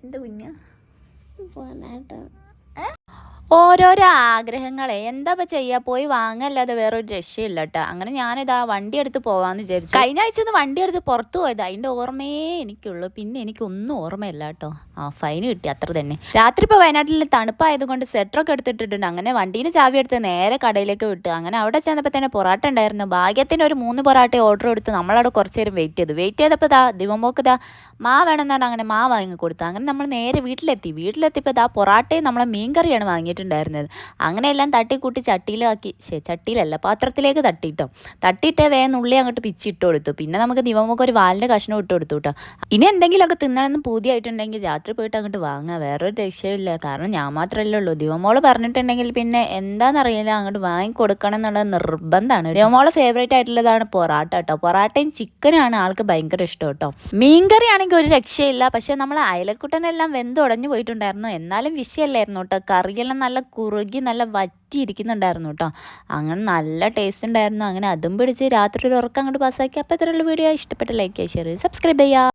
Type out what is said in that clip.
എന്താ കുഞ്ഞ് പൊറാട്ട. ഓരോരോ ആഗ്രഹങ്ങളെ എന്താ ചെയ്യുക, പോയി വാങ്ങല്ലാതെ വേറൊരു രക്ഷയില്ല കേട്ടോ. അങ്ങനെ ഞാനിതാ വണ്ടി എടുത്ത് പോവാന്ന് വിചാരിച്ചു. കഴിഞ്ഞ ആഴ്ച ഒന്ന് വണ്ടി എടുത്ത് പുറത്തു പോയത്, അതിൻ്റെ ഓർമ്മയേ എനിക്കുള്ളൂ. പിന്നെ എനിക്കൊന്നും ഓർമ്മയില്ല കേട്ടോ. ഫൈൻ കിട്ടി അത്ര തന്നെ. രാത്രി ഇപ്പോൾ വയനാട്ടിൽ തണുപ്പായതുകൊണ്ട് സ്വെറ്ററൊക്കെ എടുത്തിട്ടിട്ടുണ്ട്. അങ്ങനെ വണ്ടീന് ചാവി എടുത്ത് നേരെ കടയിലേക്ക് വിട്ടു. അങ്ങനെ അവിടെ ചെന്നപ്പോൾ തന്നെ പൊറാട്ട ഉണ്ടായിരുന്നു. ഭാഗ്യത്തിന് ഒരു 3 പൊറാട്ട ഓർഡർ എടുത്ത് നമ്മളവിടെ കുറച്ച് നേരം വെയിറ്റ് ചെയ്തപ്പോൾ ദിവമോക്ക് മാ വേണമെന്ന് പറഞ്ഞാൽ അങ്ങനെ മാ വാങ്ങി കൊടുത്തു. അങ്ങനെ നമ്മൾ നേരെ വീട്ടിലെത്തിയപ്പോൾ പൊറാട്ടയും നമ്മളെ മീൻകറിയാണ് വാങ്ങിയിട്ടുണ്ടായിരുന്നത്. അങ്ങനെ എല്ലാം തട്ടിക്കൂട്ടി ചട്ടിയിലല്ല പാത്രത്തിലേക്ക് തട്ടിയിട്ട് വേഗം ഉള്ളി അങ്ങോട്ട് പിച്ചിട്ട് കൊടുത്തു. പിന്നെ നമുക്ക് ദിവമൊക്കെ ഒരു വാലിൻ്റെ കഷ്ണം ഇട്ട് കൊടുത്തു കേട്ടോ. ഇനി എന്തെങ്കിലുമൊക്കെ തിന്നണമെന്ന് പൂതിയായിട്ടുണ്ടെങ്കിൽ രാത്രി പോയിട്ട് അങ്ങോട്ട് വാങ്ങുക, വേറൊരു രക്ഷയില്ല. കാരണം ഞാൻ മാത്രമല്ലേ ഉള്ളൂ. ദിവമോള് പറഞ്ഞിട്ടുണ്ടെങ്കിൽ പിന്നെ എന്താണെന്നറിയില്ല, അങ്ങോട്ട് വാങ്ങി കൊടുക്കണം എന്നുള്ളത് നിർബന്ധമാണ്. ദിവമോള് ഫേവറേറ്റ് ആയിട്ടുള്ളതാണ് പൊറാട്ട കേട്ടോ. പൊറാട്ടയും ചിക്കനാണ് ആൾക്ക് ഭയങ്കര ഇഷ്ടം കേട്ടോ. മീൻകറി ആണെങ്കിൽ ഒരു രക്ഷയില്ല. പക്ഷെ നമ്മൾ അയലക്കുട്ടനെല്ലാം വെന്തുടഞ്ഞു പോയിട്ടുണ്ടായിരുന്നു. എന്നാലും വിഷയമല്ലായിരുന്നു കേട്ടോ. കറിയെല്ലാം നല്ല കുറുകി നല്ല വറ്റിയിരിക്കുന്നുണ്ടായിരുന്നു കേട്ടോ. അങ്ങനെ നല്ല ടേസ്റ്റ് ഉണ്ടായിരുന്നു. അങ്ങനെ അതും പിടിച്ച് രാത്രി ഒരു ഉറക്കം അങ്ങോട്ട് പാസ്സാക്കി. അപ്പോൾ ഇത്രയുള്ള വീഡിയോ ഇഷ്ടപ്പെട്ട ലൈക്ക് ചെയ്യുക, ഷെയർ ചെയ്യുക, സബ്സ്ക്രൈബ് ചെയ്യുക.